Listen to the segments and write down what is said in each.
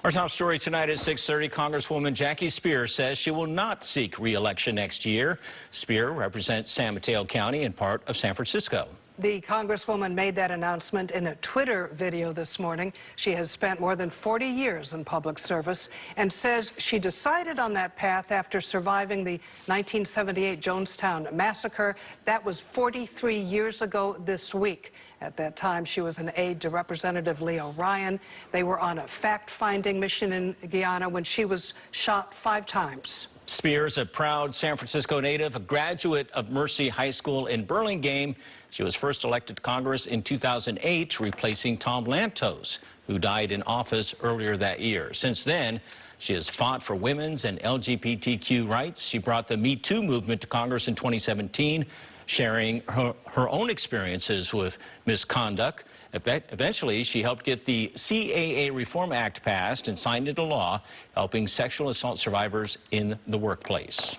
Our top story tonight at 6:30, Congresswoman Jackie Speier says she will not seek re-election next year. Speier represents San Mateo County and part of San Francisco. The Congresswoman made that announcement in a Twitter video this morning. She has spent more than 40 years in public service and says she decided on that path after surviving the 1978 Jonestown massacre. That was 43 years ago this week. At that time, she was an aide to Representative Leo Ryan. They were on a fact-finding mission in Guyana when she was shot 5 times. Speier is a proud San Francisco native, a graduate of Mercy High School in Burlingame. She was first elected to Congress in 2008, replacing Tom Lantos, who died in office earlier that year. Since then, she has fought for women's and LGBTQ rights. She brought the Me Too movement to Congress in 2017, sharing her own experiences with misconduct. Eventually, she helped get the CAA Reform Act passed and signed into law, helping sexual assault survivors in the workplace.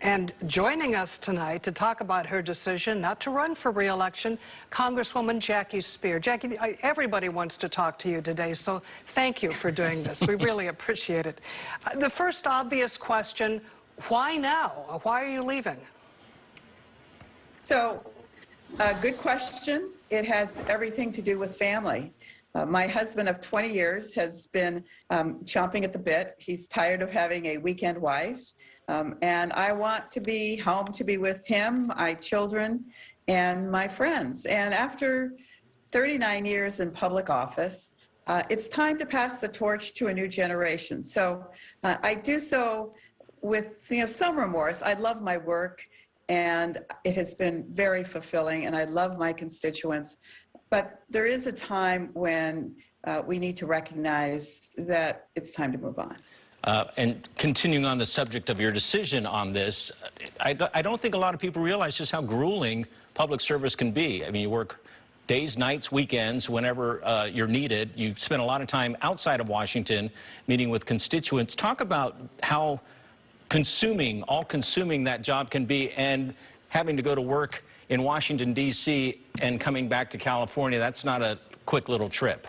And joining us tonight to talk about her decision not to run for re-election, Congresswoman Jackie Speier. Jackie, everybody wants to talk to you today, so thank you for doing this. We really appreciate it. The first obvious question, why now? Why are you leaving? So, good question. It has everything to do with family. My husband of 20 years has been chomping at the bit. He's tired of having a weekend wife. And I want to be home to be with him, my children, and my friends. And after 39 years in public office, it's time to pass the torch to a new generation. So I do so with some remorse. I love my work, and it has been very fulfilling, and I love my constituents. But there is a time when we need to recognize that it's time to move on. And continuing on the subject of your decision on this, I don't think a lot of people realize just how grueling public service can be. I mean, you work days, nights, weekends, whenever you're needed. You spend a lot of time outside of Washington meeting with constituents. Talk about how all-consuming that job can be, and having to go to work in Washington, D.C. and coming back to California. That's not a quick little trip.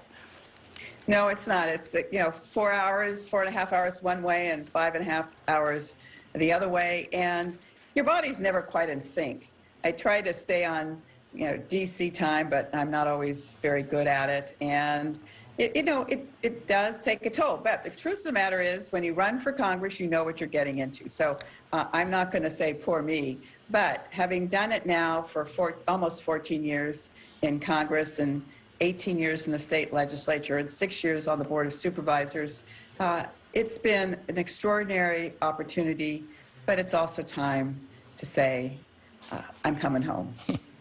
No, it's not. It's 4 hours, 4.5 hours one way and 5.5 hours the other way, and your body's never quite in sync. I try to stay on DC time, but I'm not always very good at it, and it does take a toll. But the truth of the matter is, when you run for Congress, you know what you're getting into. So I'm not going to say poor me, but having done it now for almost 14 years in Congress and 18 years in the state legislature and 6 years on the Board of Supervisors, it's been an extraordinary opportunity, but it's also time to say, I'm coming home.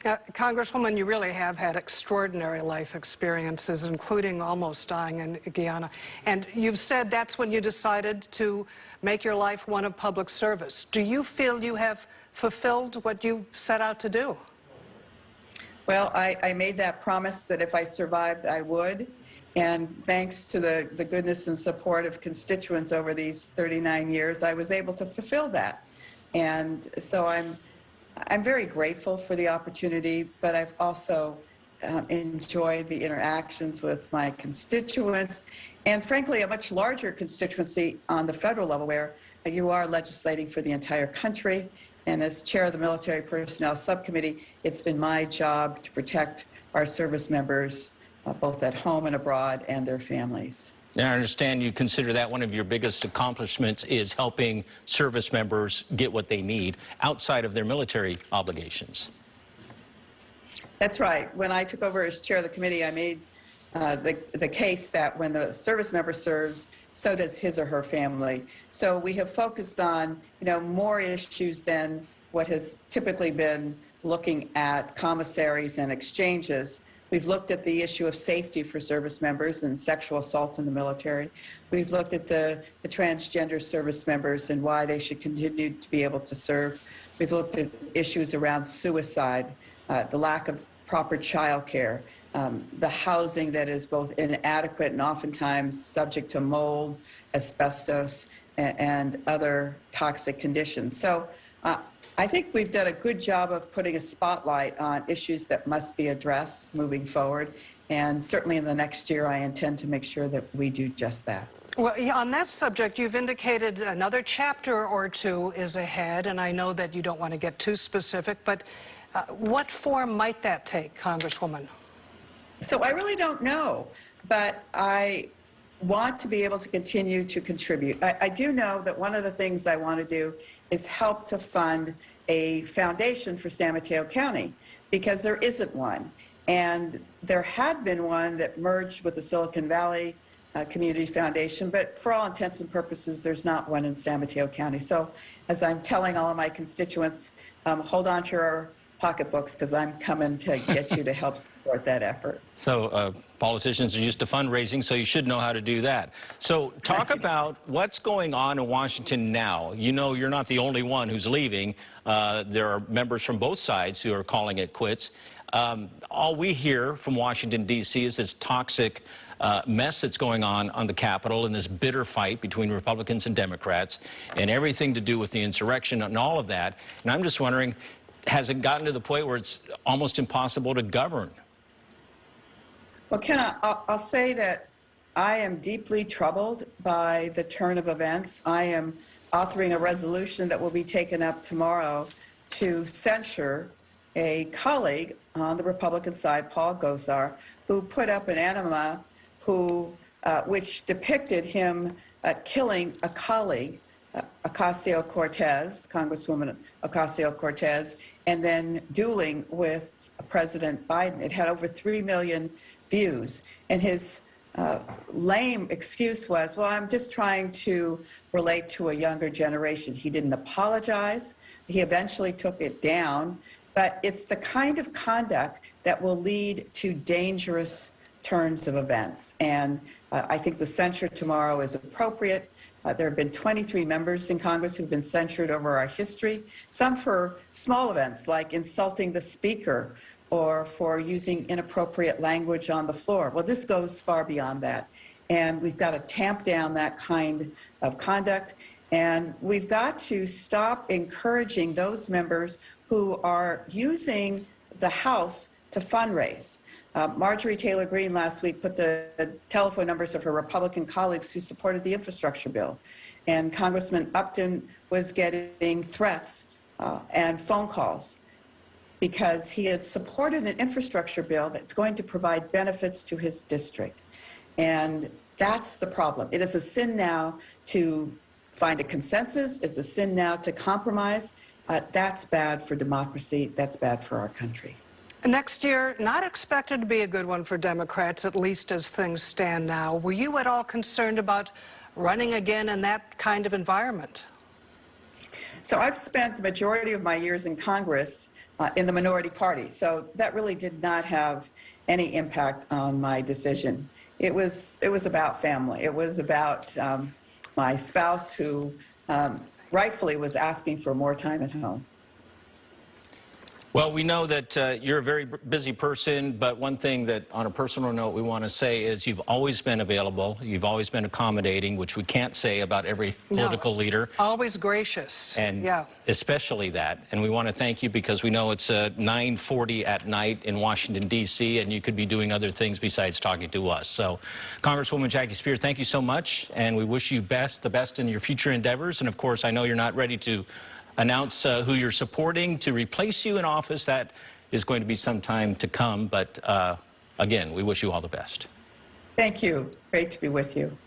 Congresswoman, you really have had extraordinary life experiences, including almost dying in Guyana. And you've said that's when you decided to make your life one of public service. Do you feel you have fulfilled what you set out to do? Well, I made that promise that if I survived, I would. And thanks to the goodness and support of constituents over these 39 years, I was able to fulfill that. And so I'm very grateful for the opportunity, but I've also enjoyed the interactions with my constituents, and frankly, a much larger constituency on the federal level where you are legislating for the entire country. And as chair of the Military Personnel Subcommittee, it's been my job to protect our service members, both at home and abroad, and their families. And I understand you consider that one of your biggest accomplishments is helping service members get what they need outside of their military obligations. That's right. When I took over as chair of the committee, I made the case that when the service member serves, so does his or her family. So we have focused on, more issues than what has typically been looking at commissaries and exchanges. We've looked at the issue of safety for service members and sexual assault in the military. We've looked at the transgender service members and why they should continue to be able to serve. We've looked at issues around suicide, the lack of proper child care, the housing that is both inadequate and oftentimes subject to mold, asbestos, and other toxic conditions. So I think we've done a good job of putting a spotlight on issues that must be addressed moving forward. And certainly in the next year, I intend to make sure that we do just that. Well, yeah, on that subject, you've indicated another chapter or two is ahead, and I know that you don't want to get too specific, but what form might that take, Congresswoman? So I really don't know, but I want to be able to continue to contribute. I do know that one of the things I want to do is help to fund a foundation for San Mateo County, because there isn't one. And there had been one that merged with the Silicon Valley Community Foundation, but for all intents and purposes, there's not one in San Mateo County. So as I'm telling all of my constituents, hold on to your pocketbooks, because I'm coming to get you to help support that effort. So politicians are used to fundraising, so you should know how to do that. So talk about what's going on in Washington now. You know, you're not the only one who's leaving. There are members from both sides who are calling it quits. All we hear from Washington, D.C. is this toxic mess that's going on the Capitol, and this bitter fight between Republicans and Democrats, and everything to do with the insurrection and all of that. And I'm just wondering, has it gotten to the point where it's almost impossible to govern? Well, Ken, I'll say that I am deeply troubled by the turn of events. I am authoring a resolution that will be taken up tomorrow to censure a colleague on the Republican side, Paul Gosar, who put up an enema which depicted him killing a colleague, Ocasio-Cortez, Congresswoman Ocasio-Cortez, and then dueling with President Biden. It had over 3 million views. And his lame excuse was, well, I'm just trying to relate to a younger generation. He didn't apologize. He eventually took it down. But it's the kind of conduct that will lead to dangerous turns of events. And I think the censure tomorrow is appropriate. There have been 23 members in Congress who've been censured over our history, some for small events like insulting the speaker or for using inappropriate language on the floor. Well, this goes far beyond that. And we've got to tamp down that kind of conduct. And we've got to stop encouraging those members who are using the House to fundraise. Marjorie Taylor Greene last week put the telephone numbers of her Republican colleagues who supported the infrastructure bill. And Congressman Upton was getting threats and phone calls because he had supported an infrastructure bill that's going to provide benefits to his district. And that's the problem. It is a sin now to find a consensus. It's a sin now to compromise. That's bad for democracy. That's bad for our country. Next year, not expected to be a good one for Democrats, at least as things stand now. Were you at all concerned about running again in that kind of environment? So I've spent the majority of my years in Congress in the minority party. So that really did not have any impact on my decision. It was about family. It was about my spouse who rightfully was asking for more time at home. Well, we know that you're a very busy person, but one thing that on a personal note we want to say is you've always been available. You've always been accommodating, which we can't say about every political leader. Always gracious. And yeah, especially that. And we want to thank you because we know it's 9:40 at night in Washington, D.C., and you could be doing other things besides talking to us. So, Congresswoman Jackie Speier, thank you so much, and we wish you the best in your future endeavors. And, of course, I know you're not ready to announce who you're supporting to replace you in office. That is going to be some time to come. But again, we wish you all the best. Thank you. Great to be with you.